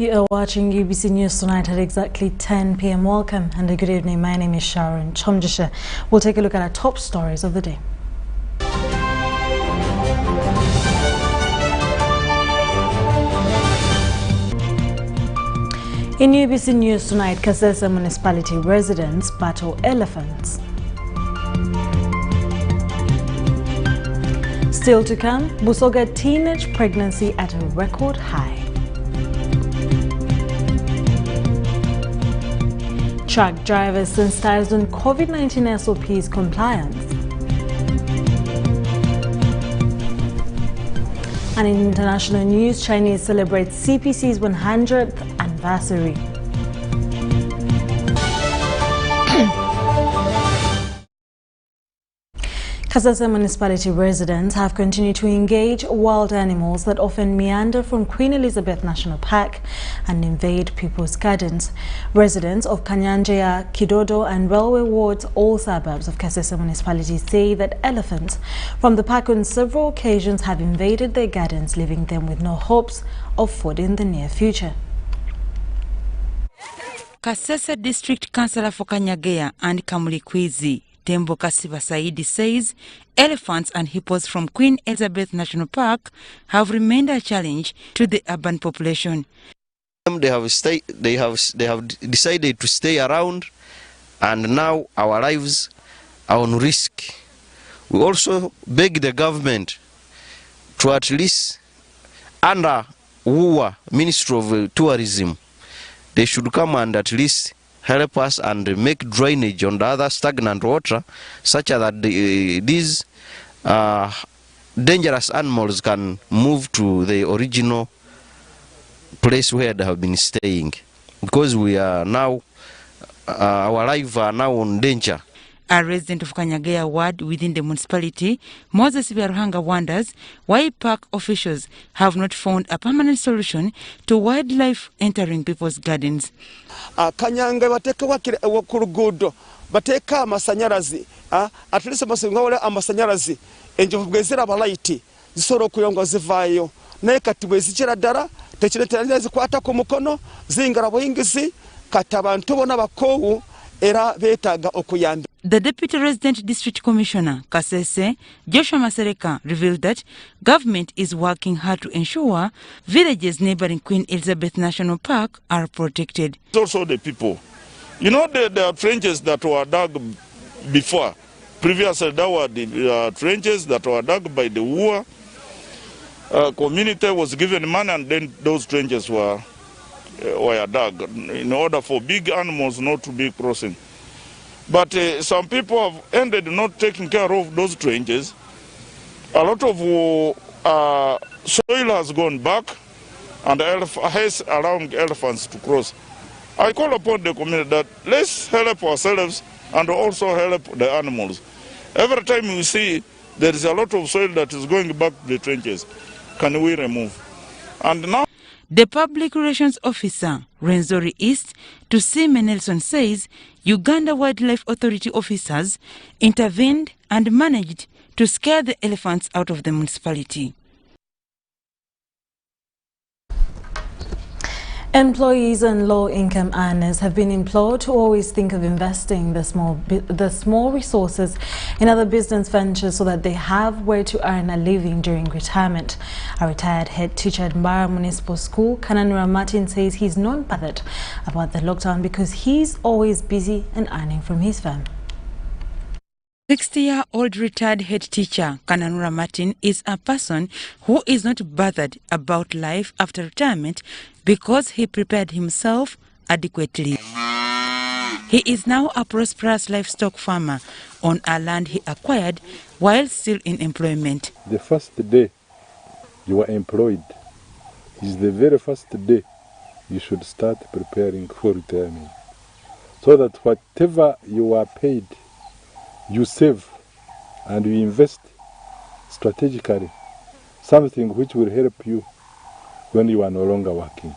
You are watching UBC News tonight at exactly 10 p.m. Welcome and a good evening. My name is Sharon. Kyomugisha. We'll take a look at our top stories of the day. In UBC News tonight, Kasese municipality residents battle elephants. Still to come, Busoga teenage pregnancy at a record high. Truck drivers sensitized on COVID-19 SOPs compliance. And in international news, Chinese celebrates CPC's 100th anniversary. Kasese municipality residents have continued to engage wild animals that often meander from Queen Elizabeth National Park and invade people's gardens. Residents of Kanyanjea, Kidodo and Railway wards, all suburbs of Kasese municipality, say that elephants from the park on several occasions have invaded their gardens, leaving them with no hopes of food in the near future. Kasese District Councillor for Kanyagea and Kamulikwizi, Tembo Kasiba Saidi, says elephants and hippos from Queen Elizabeth National Park have remained a challenge to the urban population. They have decided to stay around, and now our lives are on risk. We also beg the government to at least, under UWA, Ministry of Tourism, they should come and at least help us and make drainage on the other stagnant water, such that these dangerous animals can move to the original place where they have been staying, because we are now, our lives are now in danger. A resident of Kanyagea ward within the municipality, Moses Biaruhanga, wonders why park officials have not found a permanent solution to wildlife entering people's gardens. Kanyanga bateka wakurugudo bateka amasanyarazi at least basingawole amasanyarazi enjovu bwezira abalaiti zisoro kuyongo zivayo naye kati bwezikira dara tekireteranya zikwata ku mukono zingara buyingizi kati abantu bona bakowu era betaga okuyamba. The Deputy Resident District Commissioner, Kasese, Joshua Masereka, revealed that government is working hard to ensure villages neighboring Queen Elizabeth National Park are protected. Also the people. You know, there are trenches that were dug before. Previously there were the trenches that were dug by the UWA. Community was given money, and then those trenches were dug in order for big animals not to be crossing. But some people have ended not taking care of those trenches. A lot of soil has gone back, and has allowed elephants to cross. I call upon the community that let's help ourselves and also help the animals. Every time we see there is a lot of soil that is going back to the trenches, can we remove? And now the Public Relations Officer, Renzori East, to Sime Nelson, says Uganda Wildlife Authority officers intervened and managed to scare the elephants out of the municipality. Employees and low-income earners have been implored to always think of investing the small resources in other business ventures so that they have where to earn a living during retirement. A retired head teacher at Mbara Municipal School, Kananura Martin, says he's not bothered about the lockdown because he's always busy and earning from his firm. 60-year-old retired head teacher Kananura Martin is a person who is not bothered about life after retirement because he prepared himself adequately. He is now a prosperous livestock farmer on a land he acquired while still in employment. The first day you are employed is the very first day you should start preparing for retirement, so that whatever you are paid, you save and you invest strategically, something which will help you when you are no longer working.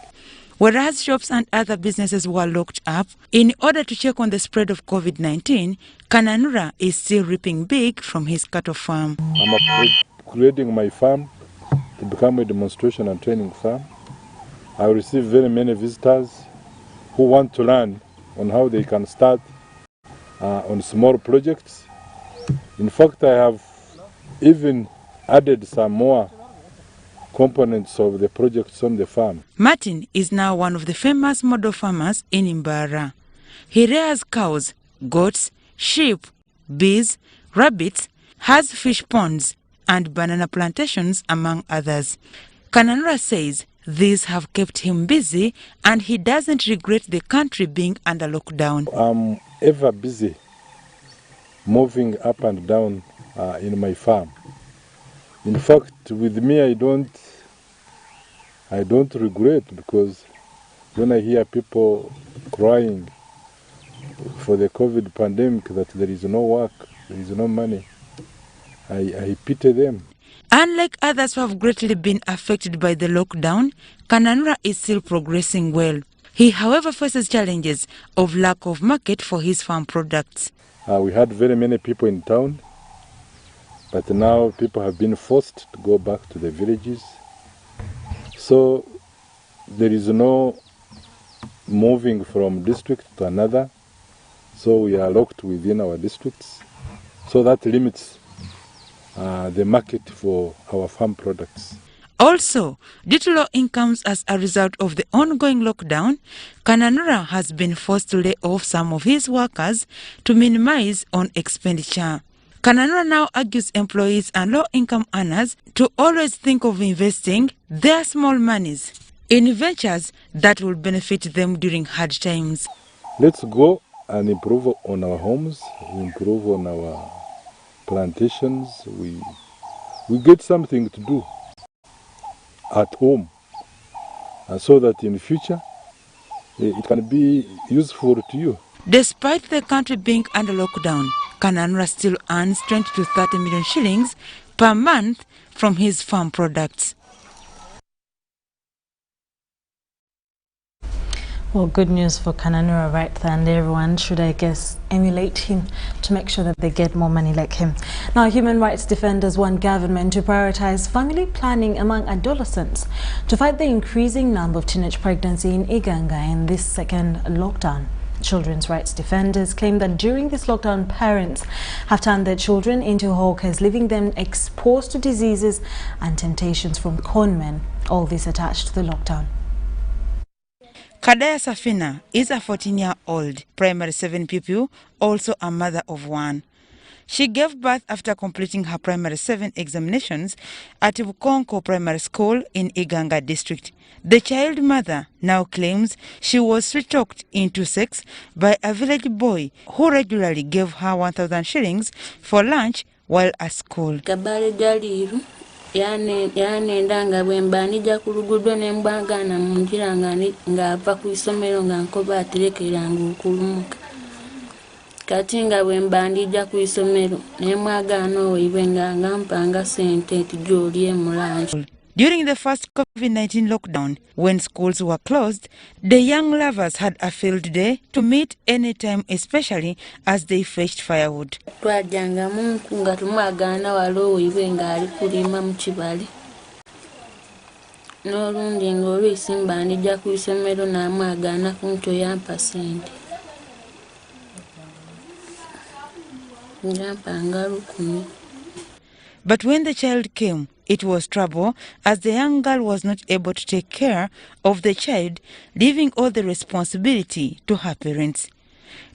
Whereas shops and other businesses were locked up in order to check on the spread of COVID-19, Kananura is still reaping big from his cattle farm. I'm upgrading my farm to become a demonstration and training farm. I receive very many visitors who want to learn on how they can start on small projects. In fact, I have even added some more components of the projects on the farm. Martin is now one of the famous model farmers in Mbara. He rears cows, goats, sheep, bees, rabbits, has fish ponds and banana plantations, among others. Kananura says these have kept him busy and he doesn't regret the country being under lockdown. I'm ever busy moving up and down in my farm. In fact, with me, I don't regret, because when I hear people crying for the COVID pandemic that there is no work, there is no money, I pity them. Unlike others who have greatly been affected by the lockdown, Kananura is still progressing well. He, however, faces challenges of lack of market for his farm products. We had very many people in town, but now people have been forced to go back to the villages. So there is no moving from district to another. So we are locked within our districts. So that limits the market for our farm products. Also, due to low incomes as a result of the ongoing lockdown, Kananura has been forced to lay off some of his workers to minimize on expenditure. Kananura now argues employees and low-income earners to always think of investing their small monies in ventures that will benefit them during hard times. Let's go and improve on our homes, improve on our plantations. We get something to do at home, so that in future it can be useful to you. Despite the country being under lockdown, Kananura still earns 20 to 30 million shillings per month from his farm products. Well, good news for Kananura right there, and everyone should, I guess, emulate him to make sure that they get more money like him. Now, human rights defenders want government to prioritize family planning among adolescents to fight the increasing number of teenage pregnancy in Uganda in this second lockdown. Children's rights defenders claim that during this lockdown, parents have turned their children into hawkers, leaving them exposed to diseases and temptations from conmen, all this attached to the lockdown. Kadaya Safina is a 14-year-old primary 7 pupil, also a mother of one. She gave birth after completing her primary 7 examinations at Bukonko Primary School in Iganga district. The child mother now claims she was sweet-talked into sex by a village boy who regularly gave her 1,000 shillings for lunch while at school. Yanenda bwemba nija ku luguudo ne mbagana mu njira nga ava ku isomero nga nkoba aterekeranga okulumuka. Kati nga bwemba ndija ku isomero ne mwagana oyiwe nga ngampanga sente tujolye mu lunch. During the first COVID-19 lockdown, when schools were closed, the young lovers had a field day to meet anytime, especially as they fetched firewood. Twajanga munku nga tumwagana walo oyiwe nga ali kulima mu kibali. N'olundi ng'olwisi mba ndija ku isomero n'amwagana kunto yampa sente. Njampanga 10. But when the child came, it was trouble, as the young girl was not able to take care of the child, leaving all the responsibility to her parents.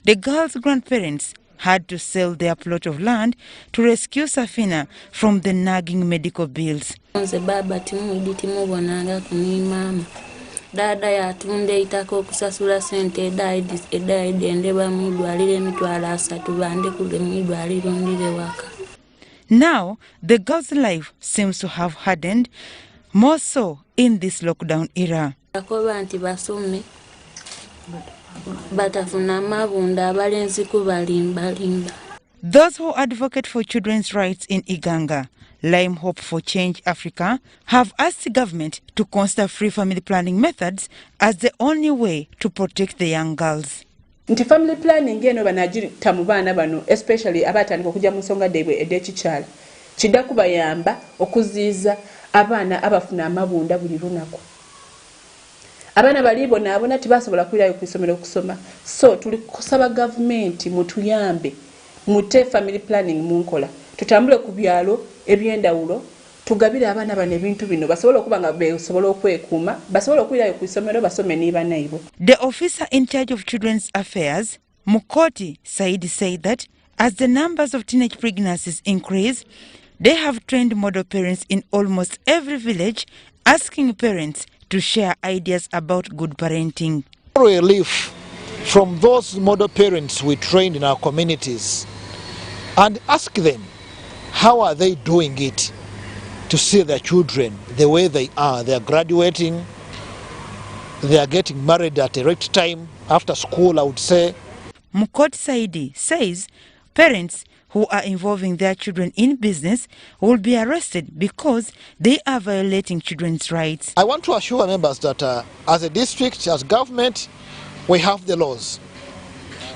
The girl's grandparents had to sell their plot of land to rescue Safina from the nagging medical bills. Baba timubonanga kunimama. Dada yatunde itako okusasula sente edaidi endeba mwidwalire emitwalo 3 bande kule mwidwaliro ndire waka. Now, the girl's life seems to have hardened, more so in this lockdown era. Akoba nti basome batafuna mabunda abalenzi kubalimbalimba. Those who advocate for children's rights in Iganga, Lime Hope for Change Africa, have asked the government to consider free family planning methods as the only way to protect the young girls. Nti family planning eno banagita mu baana bano, especially abatandika okujja mu nsonga debwe ed'ekikyala, kidda kubayamba okuziiza abaana abafuna amabunda buli lunaku. abaana bali bonaabona tebasobola kwirayo ku isomero okusoma. So tuli kusaba gavumenti mutuyambe mute family planning munkola tutambule ku byalo ebyendawulo tugabire abaana bano ebintu bino basobola okuba nga besobola okwekuuma basobola okwirayo ku isomero basome ne banaibwe. The officer in charge of children's affairs, Mukoti Said, said that as the numbers of teenage pregnancies increase, they have trained model parents in almost every village, asking parents to share ideas about good parenting. Relief from those model parents we trained in our communities and ask them how are they doing it to see their children the way they are. They are graduating, they are getting married at a right time after school, I would say. Mukot Saidi says parents who are involving their children in business will be arrested because they are violating children's rights. I want to assure members that as a district, as government, we have the laws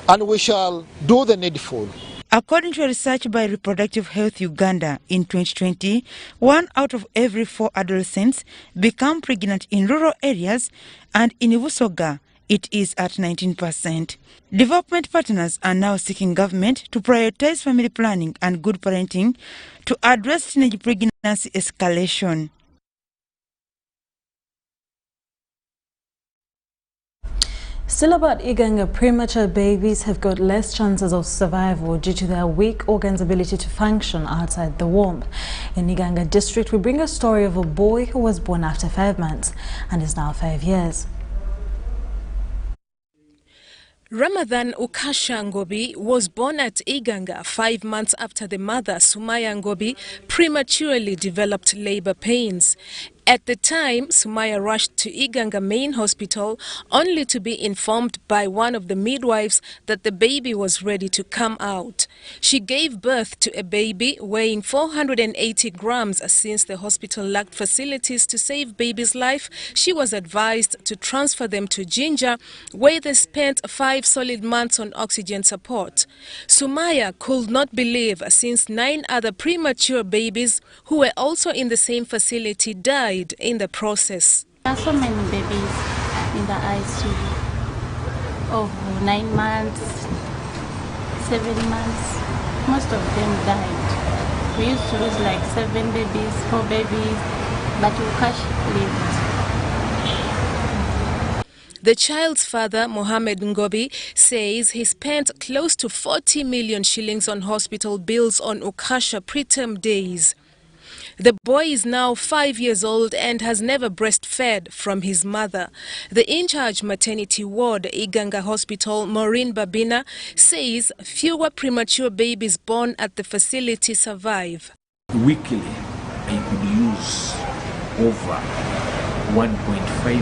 and we shall do the needful. According to a research by Reproductive Health Uganda in 2020, 1 out of every 4 adolescents become pregnant in rural areas, and in Busoga it is at 19%. Development partners are now seeking government to prioritize family planning and good parenting to address teenage pregnancy escalation. Still about Uganda, premature babies have got less chances of survival due to their weak organs' ability to function outside the womb. In Uganda district, we bring a story of a boy who was born after 5 months and is now 5 years. Ramadan Ukasha Ngobi was born at Iganga 5 months after the mother, Sumaya Ngobi, prematurely developed labor pains. At the time, Sumaya rushed to Iganga Main Hospital only to be informed by one of the midwives that the baby was ready to come out. She gave birth to a baby weighing 480 grams. Since the hospital lacked facilities to save baby's life, she was advised to transfer them to Jinja, where they spent 5 solid months on oxygen support. Sumaya could not believe, since 9 other premature babies who were also in the same facility died in the process. There are so many babies in the ICU of 9 months, 7 months. Most of them died. We used to lose like 7 babies, 4 babies, but Ukash lived. The child's father, Mohammed Ngobi, says he spent close to 40 million shillings on hospital bills on Ukasha preterm days. The boy is now 5 years old and has never breastfed from his mother. The in-charge maternity ward, Iganga Hospital, Maureen Babina, says fewer premature babies born at the facility survive. Weekly, I could use over 1.5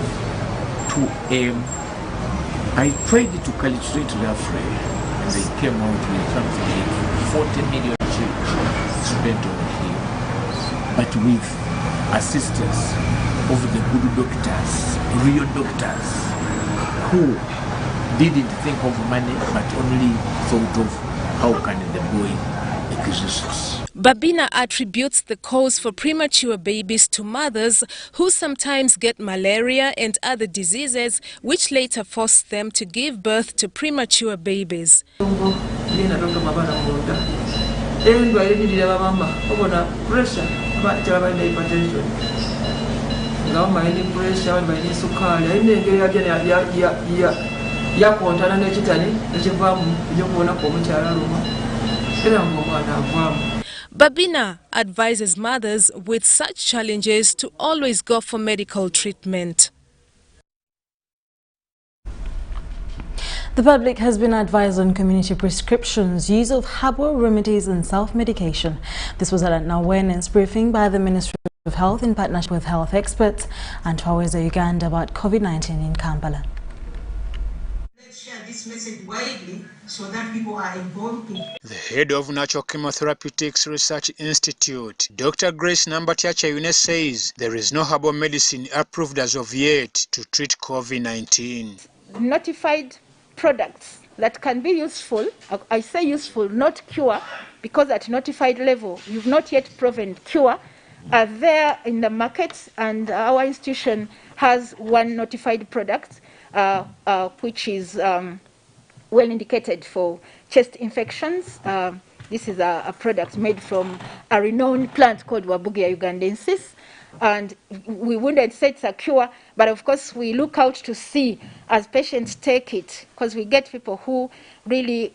to m. I tried to calculate roughly, and they came out with something like 40 million shillings spent on him. But with assistance of the good doctors, real doctors, who didn't think of money but only thought of how can the boy exist. Babina attributes the cause for premature babies to mothers who sometimes get malaria and other diseases, which later force them to give birth to premature babies. Babina advises mothers with such challenges to always go for medical treatment. The public has been advised on community prescriptions, use of herbal remedies and self-medication. This was at an awareness briefing by the Ministry of Health in partnership with health experts and Toyahema, Uganda about COVID-19 in Kampala. Let's share this message widely so that people are involved in. The head of Natural Chemotherapeutics Research Institute, Dr. Grace Nambatya Chauvin, says there is no herbal medicine approved as of yet to treat COVID-19. Notified products that can be useful, I say useful, not cure, because at notified level you've not yet proven cure, are there in the market, and our institution has one notified product which is well indicated for chest infections. This is a product made from a renowned plant called Wabugia ugandensis. And we wouldn't say it's a cure, but of course we look out to see as patients take it, because we get people who really,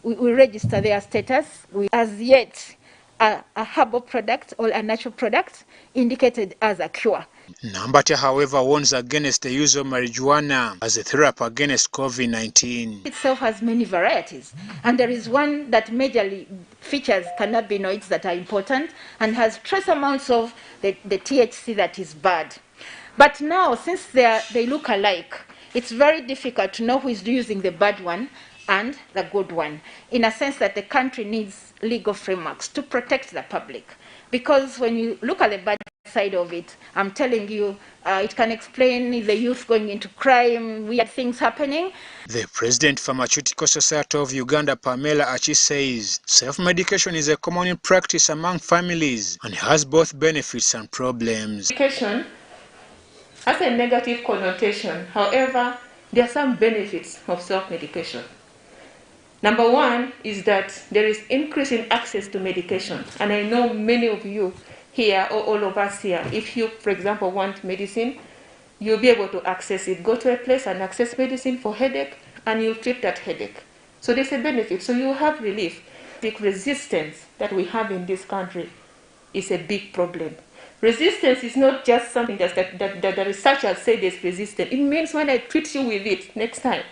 we register their status. We, as yet, a herbal product or a natural product indicated as a cure. Nambata, however, warns against the use of marijuana as a therapy against COVID-19. Itself has many varieties, and there is one that majorly features cannabinoids that are important and has trace amounts of the THC that is bad. But now, since they look alike, it's very difficult to know who is using the bad one and the good one, in a sense that the country needs legal frameworks to protect the public. Because when you look at the bad side of it, I'm telling you, it can explain the youth going into crime, weird things happening. The President Pharmaceutical Society of Uganda, Pamela Achi, says self-medication is a common practice among families and has both benefits and problems. Medication has a negative connotation. However, there are some benefits of self-medication. Number one is that there is increase in access to medication. And I know many of you here, or all of us here, if you, for example, want medicine, you'll be able to access it. Go to a place and access medicine for headache, and you'll treat that headache. So there's a benefit. So you have relief. The resistance that we have in this country is a big problem. Resistance is not just something that the researchers say there's resistance. It means when I treat you with it next time,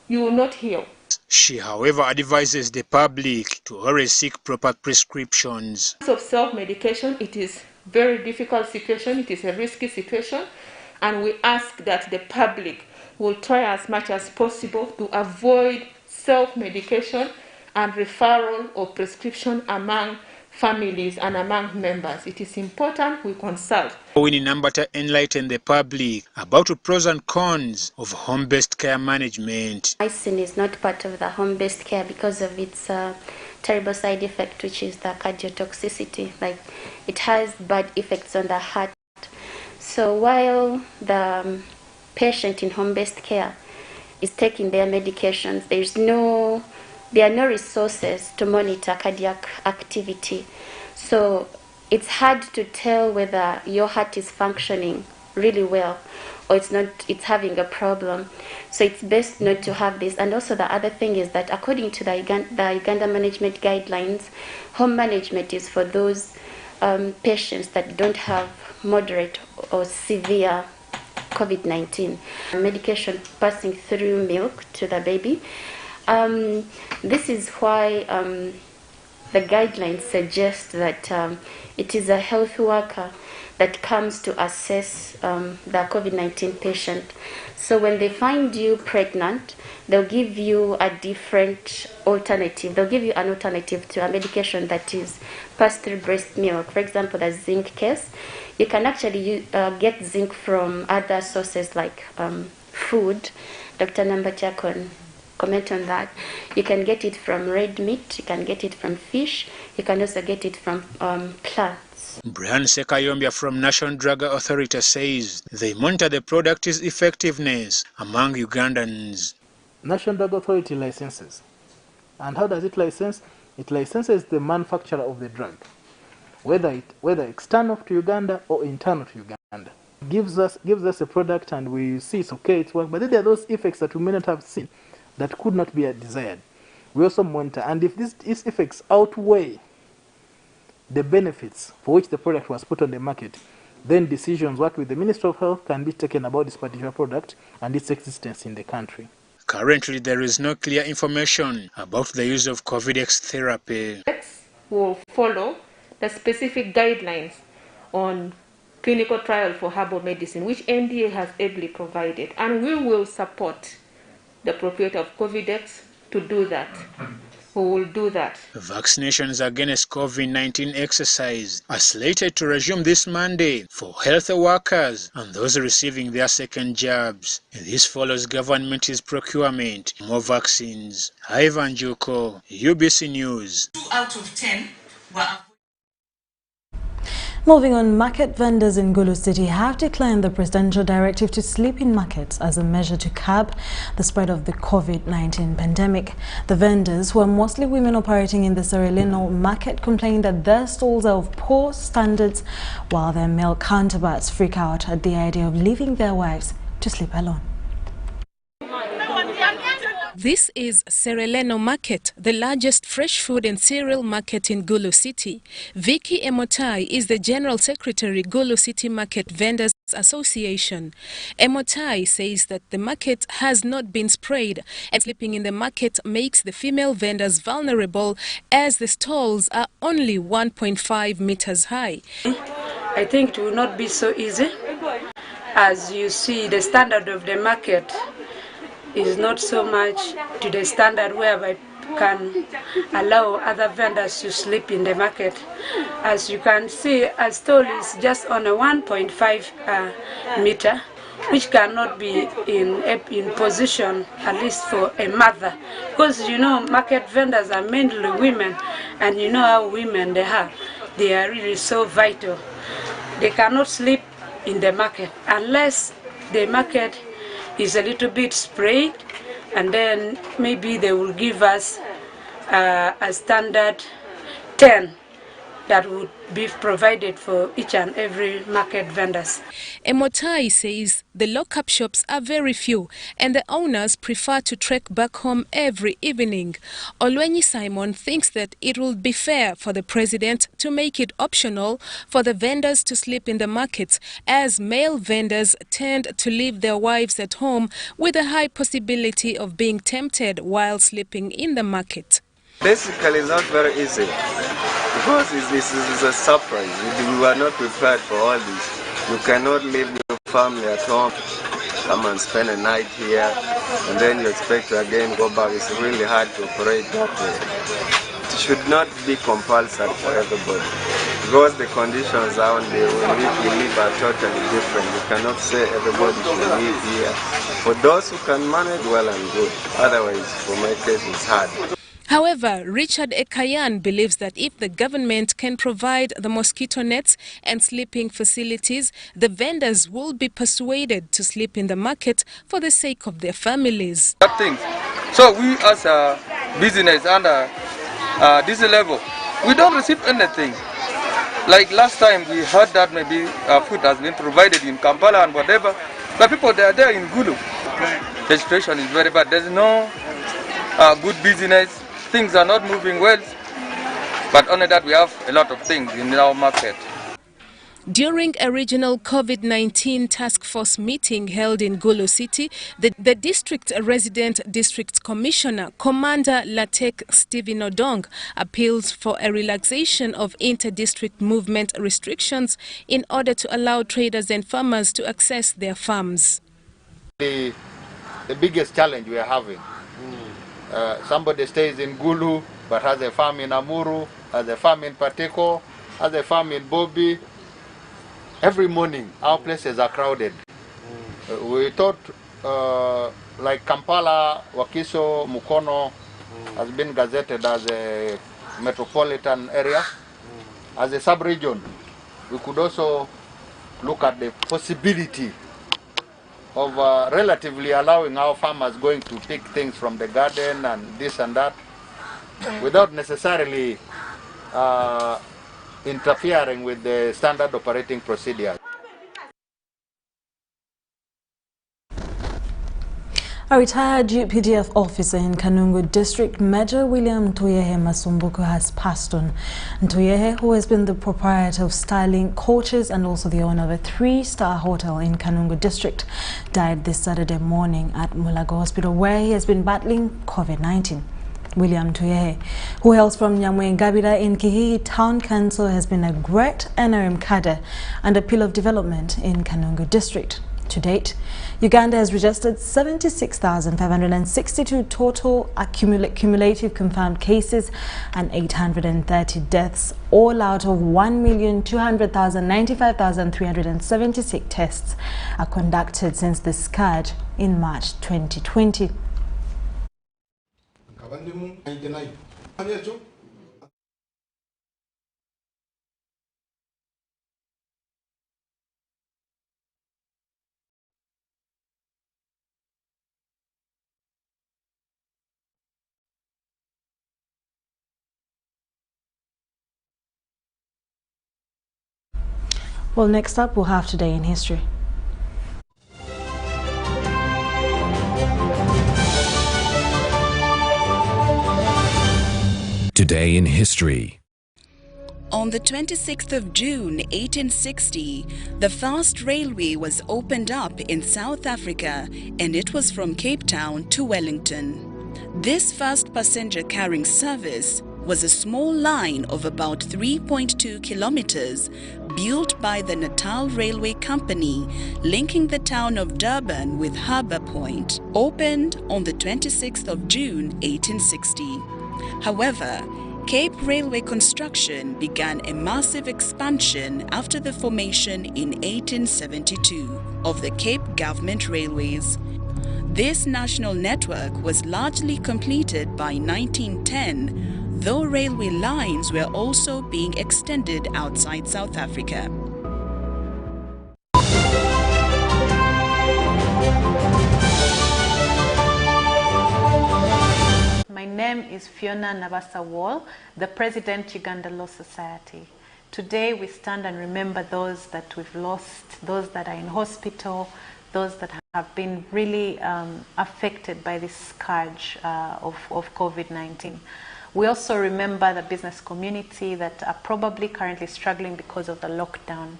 you will not heal. She, however, advises the public to always seek proper prescriptions. Of self-medication, it is a very difficult situation. It is a risky situation. And we ask that the public will try as much as possible to avoid self-medication and referral or prescription among families and among members. It is important we consult. Winnie Nambata enlightened the public about the pros and cons of home-based care management. Medicine is not part of the home-based care because of its terrible side effect, which is the cardiotoxicity. Like, it has bad effects on the heart. So while the patient in home-based care is taking their medications, there are no resources to monitor cardiac activity. So it's hard to tell whether your heart is functioning really well or it's having a problem. So it's best not to have this. And also the other thing is that according to the Uganda management guidelines, home management is for those patients that don't have moderate or severe COVID-19. Medication passing through milk to the baby. This is why the guidelines suggest that it is a health worker that comes to assess the COVID-19 patient. So when they find you pregnant, they'll give you a different alternative. They'll give you an alternative to a medication that is passed through breast milk. For example, the zinc case. You can actually get zinc from other sources like food. Dr. Nambata can comment on that. You can get it from red meat, you can get it from fish, you can also get it from plants. Brian Sekayombia from National Drug Authority says they monitor the product's effectiveness among Ugandans. National Drug Authority licenses. And how does it license? It licenses the manufacturer of the drug, whether external to Uganda or internal to Uganda. Gives us a product and we see it's okay, it's work, but then there are those effects that we may not have seen that could not be desired. We also monitor, and if these effects outweigh the benefits for which the product was put on the market, then decisions, what with the Ministry of Health, can be taken about this particular product and its existence in the country. Currently, there is no clear information about the use of COVID-19 therapy. Will follow the specific guidelines on clinical trial for herbal medicine, which NDA has ably provided, and we will support the proprietor of COVID-19 to do that. We will do that. Vaccinations against COVID-19 exercise are slated to resume this Monday for health workers and those receiving their second jabs. This follows government's procurement more vaccines. Ivan Juko, UBC News. 2 out of 10 were Moving on, market vendors in Gulu City have declined the presidential directive to sleep in markets as a measure to curb the spread of the COVID-19 pandemic. The vendors, who are mostly women operating in the Sereleno market, complain that their stalls are of poor standards, while their male counterparts freak out at the idea of leaving their wives to sleep alone. This is Sereleno Market, the largest fresh food and cereal market in Gulu City. Vicky Emotai is the General Secretary, Gulu City Market Vendors Association. Emotai says that the market has not been sprayed, and sleeping in the market makes the female vendors vulnerable as the stalls are only 1.5 meters high. I think it will not be so easy. As you see, the standard of the market is not so much to the standard whereby can allow other vendors to sleep in the market. As you can see, a stall is just on a 1.5 meter, which cannot be in position, at least for a mother. Because you know, market vendors are mainly women, and you know how women they are. They are really so vital. They cannot sleep in the market unless the market is a little bit sprayed, and then maybe they will give us a standard 10 that would be provided for each and every market vendors. Emotai says the lock-up shops are very few and the owners prefer to trek back home every evening. Olwenyi Simon thinks that it will be fair for the president to make it optional for the vendors to sleep in the markets, as male vendors tend to leave their wives at home with a high possibility of being tempted while sleeping in the market. Basically, it's not very easy because this is a surprise. We were not prepared for all this. You cannot leave your family at home, come and spend a night here, and then you expect to again go back. It's really hard to operate that way. It should not be compulsory for everybody because the conditions out there we live are totally different. You cannot say everybody should live here. For those who can manage, well and good. Otherwise, for my case, it's hard. However, Richard Ekayan believes that if the government can provide the mosquito nets and sleeping facilities, the vendors will be persuaded to sleep in the market for the sake of their families. So we as a business under this level, we don't receive anything. Like last time we heard that maybe food has been provided in Kampala and whatever, but people they are there in Gulu. The situation is very bad. There's no good business. Things are not moving well, but only that we have a lot of things in our market. During a regional COVID-19 task force meeting held in Gulu City, the district resident district commissioner, Commander Latek Stephen Odong, appeals for a relaxation of inter-district movement restrictions in order to allow traders and farmers to access their farms. The biggest challenge we are having. Somebody stays in Gulu but has a farm in Amuru, has a farm in Pateko, has a farm in Bobi. Every morning our places are crowded. We thought like Kampala, Wakiso, Mukono has been gazetted as a metropolitan area. As a sub-region, we could also look at the possibility of relatively allowing our farmers going to pick things from the garden and this and that without necessarily interfering with the standard operating procedure. A retired UPDF officer in Kanungu District, Major William Toyahema Sumbuku, has passed on. Toyahema, who has been the proprietor of Styling Coaches and also the owner of a 3-star hotel in Kanungu District, died this Saturday morning at Mulago Hospital, where he has been battling COVID-19. William Toyahema, who hails from Nyamwengabira in Kihihi Town Council, has been a great NRM cadre and a pillar of development in Kanungu District. To date, Uganda has registered 76,562 total cumulative confirmed cases and 830 deaths, all out of 1,200,095,376 tests are conducted since the scourge in March 2020. Well, next up, we'll have Today in History. Today in History. On the 26th of June 1860, the first railway was opened up in South Africa, and it was from Cape Town to Wellington. This first passenger carrying service was a small line of about 3.2 kilometers built by the Natal Railway Company, linking the town of Durban with Harbour Point, opened on the 26th of June 1860. However, Cape Railway construction began a massive expansion after the formation in 1872 of the Cape Government Railways. This national network was largely completed by 1910, though railway lines were also being extended outside South Africa. My name is Fiona Nabasa Wall, the President, Uganda Law Society. Today we stand and remember those that we've lost, those that are in hospital, those that have been really affected by this scourge of COVID-19. We also remember the business community that are probably currently struggling because of the lockdown.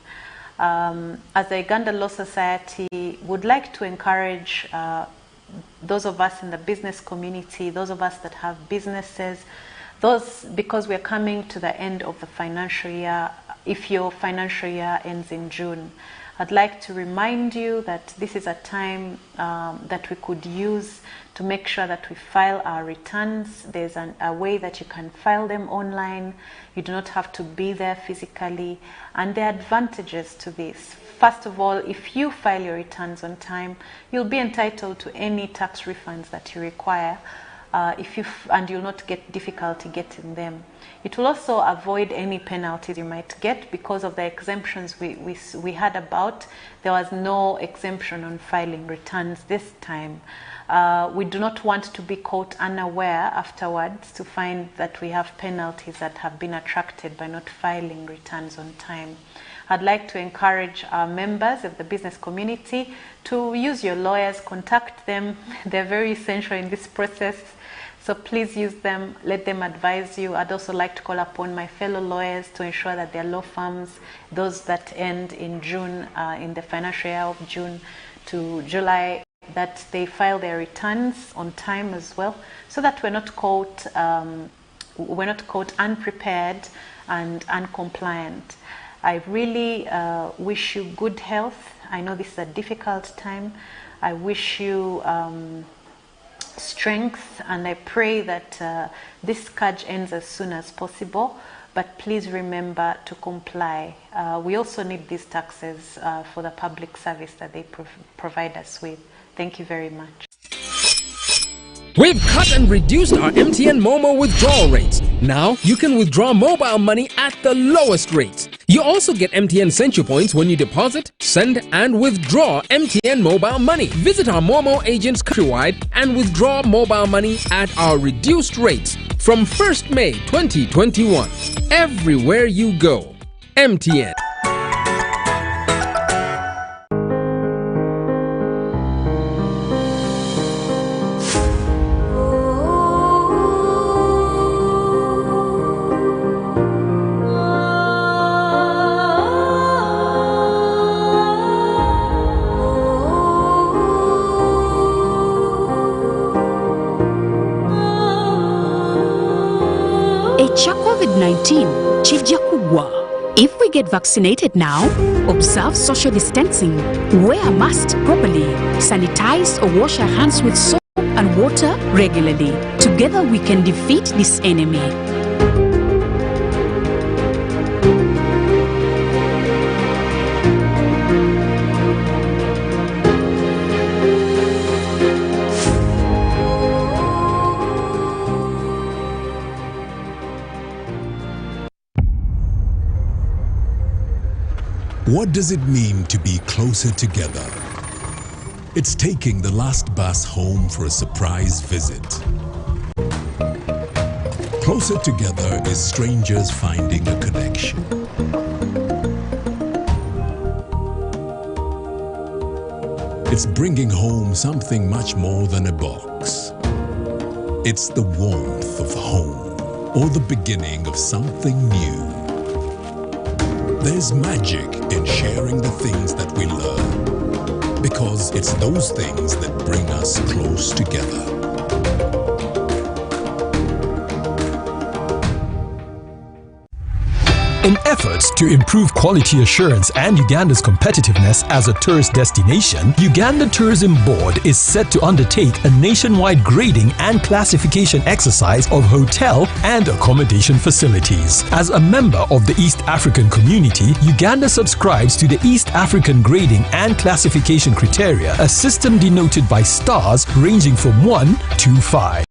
As the Uganda Law Society, would like to encourage those of us in the business community, those of us that have businesses, because we're coming to the end of the financial year. If your financial year ends in June, I'd like to remind you that this is a time that we could use to make sure that we file our returns. There's a way that you can file them online. You do not have to be there physically. And there are advantages to this. First of all, if you file your returns on time, you'll be entitled to any tax refunds that you require, and you'll not get difficulty getting them. It will also avoid any penalties you might get because of the exemptions we had about. There was no exemption on filing returns this time. We do not want to be caught unaware afterwards to find that we have penalties that have been attracted by not filing returns on time. I'd like to encourage our members of the business community to use your lawyers, contact them. They're very essential in this process. So please use them, let them advise you. I'd also like to call upon my fellow lawyers to ensure that their law firms, those that end in June, in the financial year of June to July, that they file their returns on time as well, so that we're not caught unprepared and uncompliant. I really wish you good health. I know this is a difficult time. I wish you strength, and I pray that this scourge ends as soon as possible. But please remember to comply. We also need these taxes for the public service that they provide us with. Thank you very much. We've cut and reduced our MTN Momo withdrawal rates. Now you can withdraw mobile money at the lowest rates. You also get MTN Central Points when you deposit, send and withdraw MTN mobile money. Visit our Momo agents countrywide and withdraw mobile money at our reduced rates from 1st May 2021. Everywhere you go, MTN. COVID-19 chijja kugwa. If we get vaccinated now, observe social distancing, wear a mask properly, sanitize or wash our hands with soap and water regularly. Together we can defeat this enemy. What does it mean to be closer together? It's taking the last bus home for a surprise visit. Closer together is strangers finding a connection. It's bringing home something much more than a box. It's the warmth of home, or the beginning of something new. There's magic in sharing the things that we love, because it's those things that bring us close together. In efforts to improve quality assurance and Uganda's competitiveness as a tourist destination, Uganda Tourism Board is set to undertake a nationwide grading and classification exercise of hotel and accommodation facilities. As a member of the East African community, Uganda subscribes to the East African Grading and Classification Criteria, a system denoted by stars ranging from 1 to 5.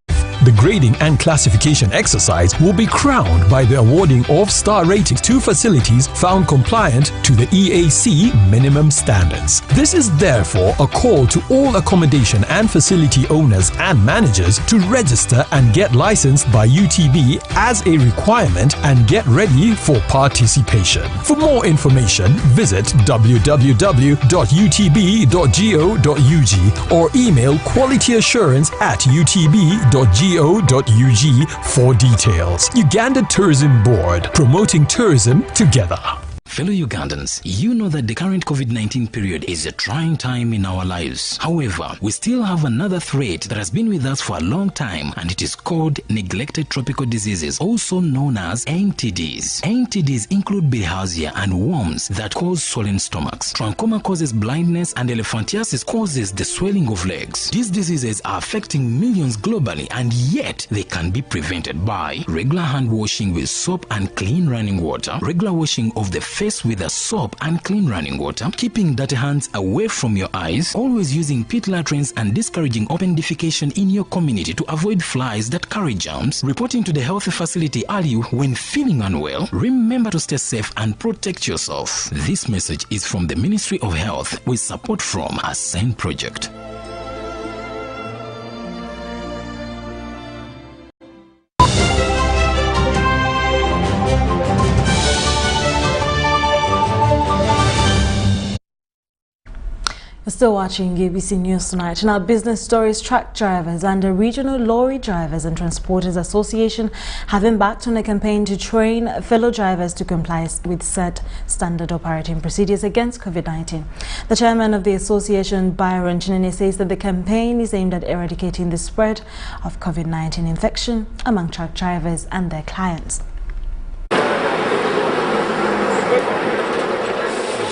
The grading and classification exercise will be crowned by the awarding of star ratings to facilities found compliant to the EAC minimum standards. This is therefore a call to all accommodation and facility owners and managers to register and get licensed by UTB as a requirement and get ready for participation. For more information, visit www.utb.go.ug or email qualityassurance@utb.go.ug for details. Uganda Tourism Board, promoting tourism together. Fellow Ugandans, you know that the current COVID-19 period is a trying time in our lives. However, we still have another threat that has been with us for a long time, and it is called neglected tropical diseases, also known as NTDs. NTDs include bilharzia and worms that cause swollen stomachs. Trachoma causes blindness, and elephantiasis causes the swelling of legs. These diseases are affecting millions globally, and yet they can be prevented by regular hand washing with soap and clean running water, regular washing of the face with a soap and clean running water, keeping dirty hands away from your eyes, always using pit latrines and discouraging open defecation in your community to avoid flies that carry germs, reporting to the health facility early when feeling unwell. Remember to stay safe and protect yourself. This message is from the Ministry of Health with support from Ascend Project. You're still watching ABC News Tonight. Now, business stories: truck drivers and the Regional Lorry Drivers and Transporters Association have embarked on a campaign to train fellow drivers to comply with set standard operating procedures against COVID-19. The chairman of the association, Byron Chinene, says that the campaign is aimed at eradicating the spread of COVID-19 infection among truck drivers and their clients.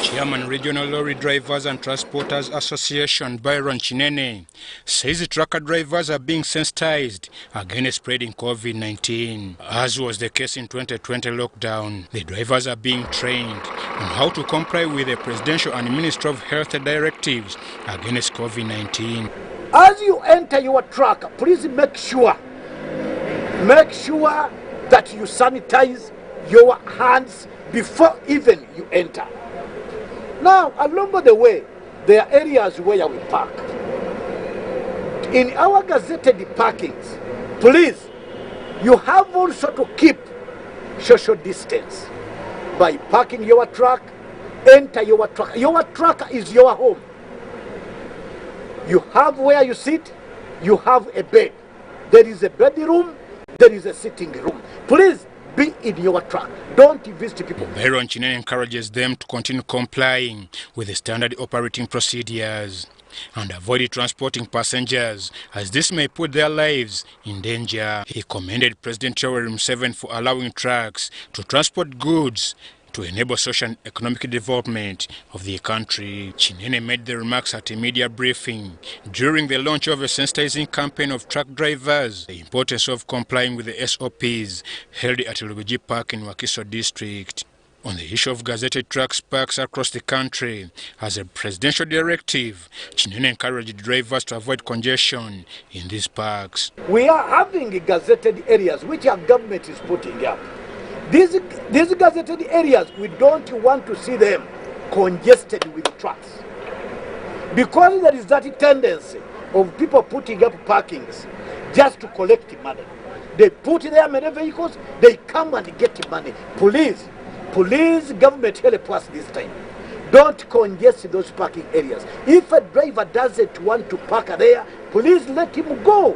Chairman, Regional Lorry Drivers and Transporters Association, Byron Chinene, says the trucker drivers are being sensitized against spreading COVID-19. As was the case in 2020 lockdown, the drivers are being trained on how to comply with the Presidential and Ministry of Health directives against COVID-19. As you enter your truck, please make sure that you sanitize your hands before even you enter. Now, along the way, there are areas where we park. In our gazetted parkings, please, you have also to keep social distance by parking your truck, enter your truck. Your truck is your home. You have where you sit, you have a bed. There is a bedroom, there is a sitting room. Please, be in your truck. Don't visit people. Byron Chinene encourages them to continue complying with the standard operating procedures and avoid transporting passengers, as this may put their lives in danger. He commended President Chauvin for allowing trucks to transport goods to enable social and economic development of the country. Chinene made the remarks at a media briefing during the launch of a sensitizing campaign of truck drivers, the importance of complying with the SOPs held at Luguji Park in Wakiso district. On the issue of gazetted trucks parks across the country, as a presidential directive, Chinene encouraged drivers to avoid congestion in these parks. We are having gazetted areas which our government is putting up. These gazetted areas, we don't want to see them congested with trucks, because there is that tendency of people putting up parkings just to collect money. They put their many vehicles, they come and get money. Please, government, help us this time. Don't congest those parking areas. If a driver doesn't want to park there, please let him go.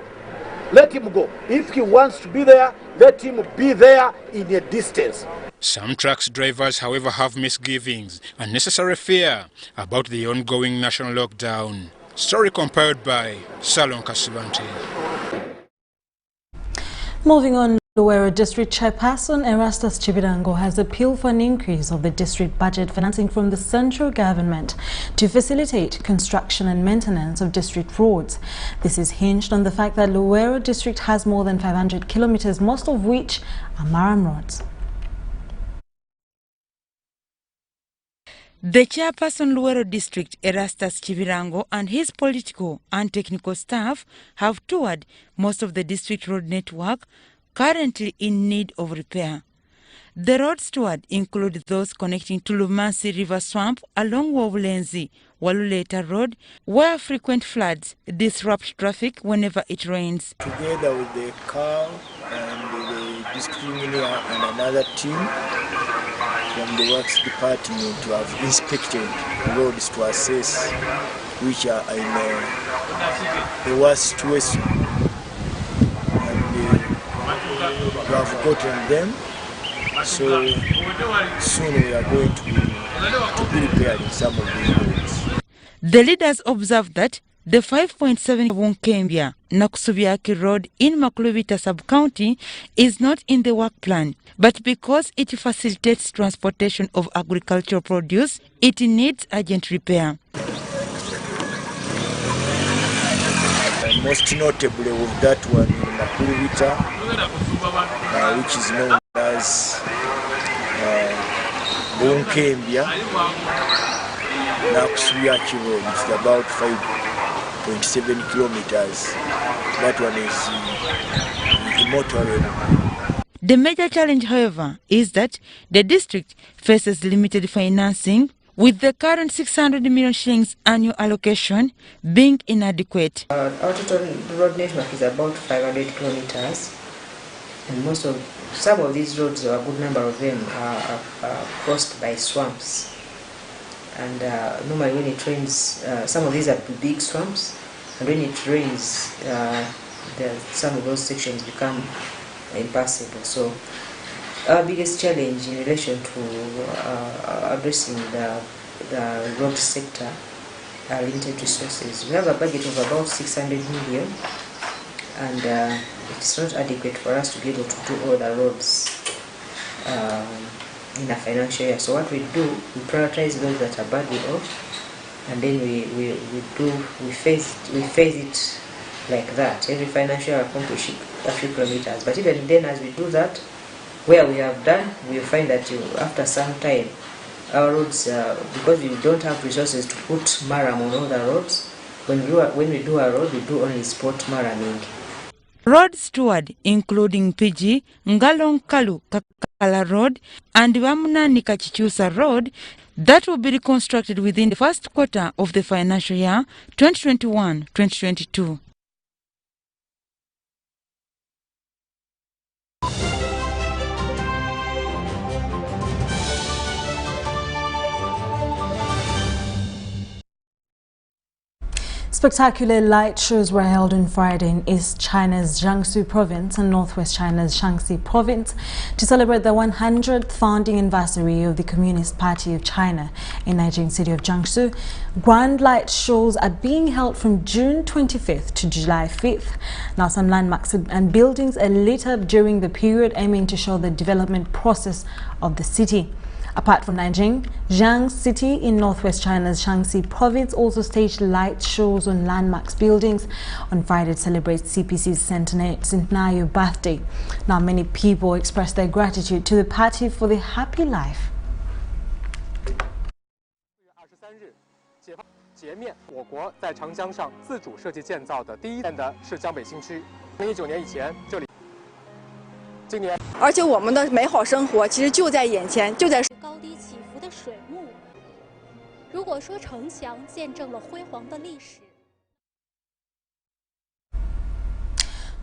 Let him go. If he wants to be there, let him be there in a distance. Some trucks drivers, however, have misgivings and necessary fear about the ongoing national lockdown. Story compiled by Salon Kasubante. Moving on, Luwero District Chairperson Erastus Chibirango has appealed for an increase of the district budget financing from the central government to facilitate construction and maintenance of district roads. This is hinged on the fact that Luwero District has more than 500 kilometers, most of which are Maram roads. The chairperson Luwero District, Erastus Chibirango, and his political and technical staff have toured most of the district road network currently in need of repair. The roads toured include those connecting to Lumasi River Swamp along Wabulenzi, Waluleta Road, where frequent floods disrupt traffic whenever it rains. Together with the CAL and the district engineer and another team from the works department to have inspected roads to assess which are in the worst situation. We have gotten them, so soon we are going to be repairing some of these roads. The leaders observed that the 5.7 Wonkembia Nakusubiaki Road in Makulubita sub-county is not in the work plan, but because it facilitates transportation of agricultural produce, it needs urgent repair. Most notably with that one in Makulubita, which is known as Wonkembia Nakusubiaki Road. It's about 5.7 kilometers. That one is motorable. The major challenge, however, is that the district faces limited financing, with the current 600 million shillings annual allocation being inadequate. Our total road network is about 500 kilometers, and some of these roads, a good number of them, are crossed by swamps. And normally when it rains, some of these are big swamps, and when it rains, some of those sections become impassable. So our biggest challenge in relation to addressing the road sector are limited resources. We have a budget of about 600 million, and it's not adequate for us to be able to do all the roads in a financial year. So what we do, we prioritize those that are badly off, and then we phase it like that. Every financial year accomplish a few kilometers. But even then, as we do that, where we have done, we find that after some time, our roads, because we don't have resources to put maram on all the roads, when we do a road, we do only spot maraming. Roads toured, including PG, Ngalonkalu Kakala Road, and Wamuna Nikachichusa Road, that will be reconstructed within the first quarter of the financial year 2021-2022. Spectacular light shows were held on Friday in East China's Jiangsu province and Northwest China's Shaanxi province to celebrate the 100th founding anniversary of the Communist Party of China in Nigerian city of Jiangsu. Grand light shows are being held from June 25th to July 5th. Now, some landmarks and buildings are lit up during the period, aiming to show the development process of the city. Apart from Nanjing, Jiangsu City in northwest China's Shaanxi province also staged light shows on landmarks buildings. On Friday, it celebrates CPC's centenary birthday. Now, many people expressed their gratitude to the party for the happy life. 截面，我国在长江上自主设计建造的第一站的是江北新区。2019年以前，这里。 而且我们的美好生活其实就在眼前，就在高低起伏的水幕。如果说城墙见证了辉煌的历史。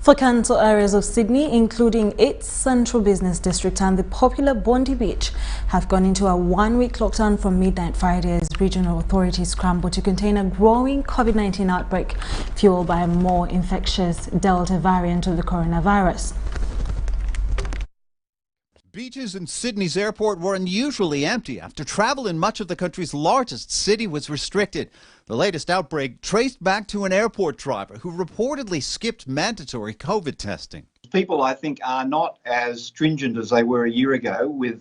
For cancel areas of Sydney, including its central business district and the popular Bondi Beach, have gone into a one-week lockdown from midnight Friday as regional authorities scramble to contain a growing COVID-19 outbreak fueled by a more infectious Delta variant of the coronavirus. Beaches in Sydney's airport were unusually empty after travel in much of the country's largest city was restricted. The latest outbreak traced back to an airport driver who reportedly skipped mandatory COVID testing. People, I think, are not as stringent as they were a year ago with,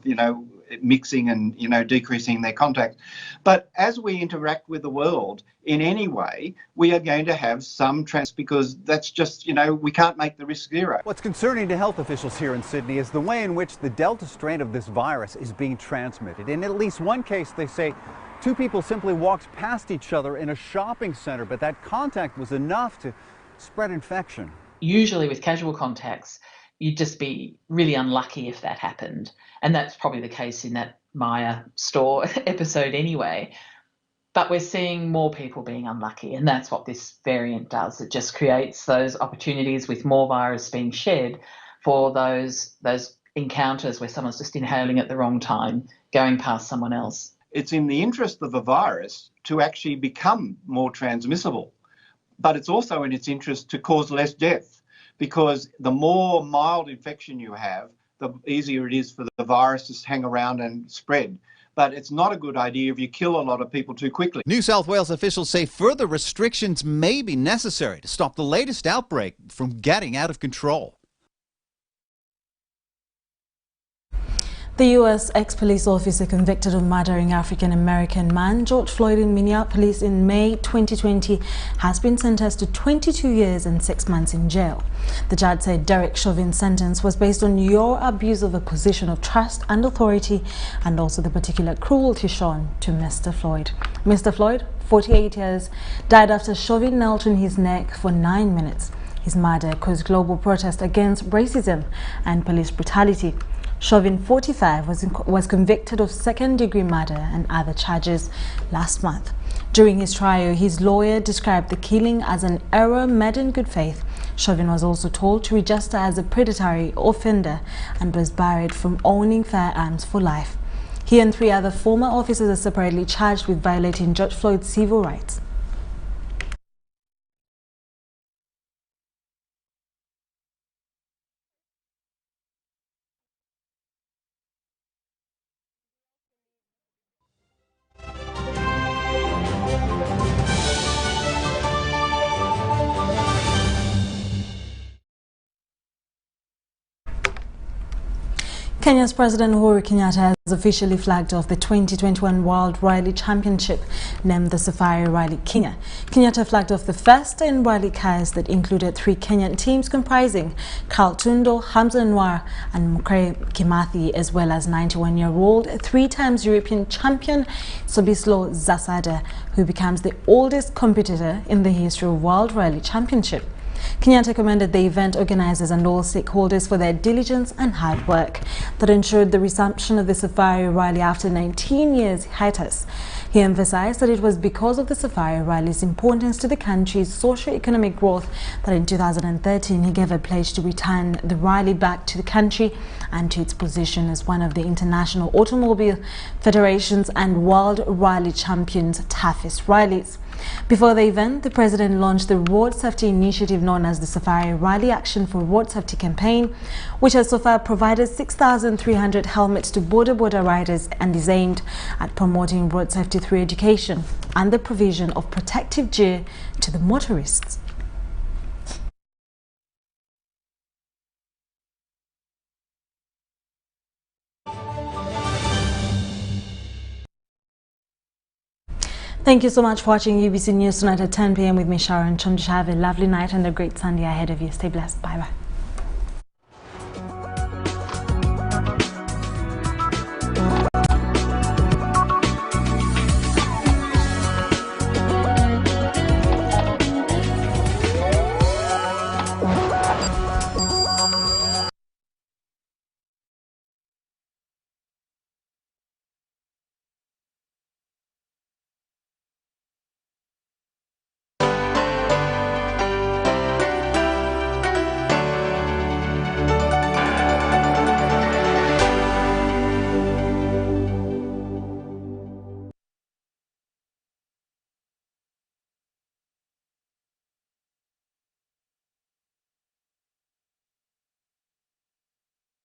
mixing and, decreasing their contact. But as we interact with the world in any way, we are going to have some because that's just, we can't make the risk zero. What's concerning to health officials here in Sydney is the way in which the Delta strain of this virus is being transmitted. In at least one case, they say two people simply walked past each other in a shopping center, but that contact was enough to spread infection. Usually with casual contacts, you'd just be really unlucky if that happened. And that's probably the case in that Maya store episode anyway. But we're seeing more people being unlucky, and that's what this variant does. It just creates those opportunities with more virus being shed for those encounters where someone's just inhaling at the wrong time, going past someone else. It's in the interest of the virus to actually become more transmissible. But it's also in its interest to cause less death, because the more mild infection you have, the easier it is for the virus to hang around and spread. But it's not a good idea if you kill a lot of people too quickly. New South Wales officials say further restrictions may be necessary to stop the latest outbreak from getting out of control. The U.S. ex-police officer convicted of murdering African-American man George Floyd in Minneapolis in May 2020 has been sentenced to 22 years and 6 months in jail. The judge said Derek Chauvin's sentence was based on your abuse of a position of trust and authority and also the particular cruelty shown to Mr. Floyd. Mr. Floyd, 48 years, died after Chauvin knelt on his neck for 9 minutes. His murder caused global protest against racism and police brutality. Chauvin, 45, was convicted of second-degree murder and other charges last month. During his trial, his lawyer described the killing as an error made in good faith. Chauvin was also told to register as a predatory offender and was barred from owning firearms for life. He and 3 other former officers are separately charged with violating George Floyd's civil rights. Kenya's President Uhuru Kenyatta has officially flagged off the 2021 World Rally Championship, named the Safari Rally Kenya. Kenyatta flagged off the first in rally cars that included 3 Kenyan teams comprising Carl Tundo, Hamza Anwar and Mukre Kimathi, as well as 91-year-old 3-time European champion Sobislo Zasada, who becomes the oldest competitor in the history of World Rally Championship. Kenyatta commended the event organizers and all stakeholders for their diligence and hard work that ensured the resumption of the Safari Rally after 19 years hiatus. He emphasized that it was because of the Safari Rally's importance to the country's socio-economic growth that in 2013 he gave a pledge to return the rally back to the country and to its position as one of the International Automobile Federation's and World Rally Champions' toughest rallies. Before the event, the president launched the road safety initiative known as the Safari Rally Action for Road Safety campaign, which has so far provided 6,300 helmets to border riders and is aimed at promoting road safety through education and the provision of protective gear to the motorists. Thank you so much for watching UBC News tonight at 10 p.m. with me, Sharon. Have a lovely night and a great Sunday ahead of you. Stay blessed. Bye-bye.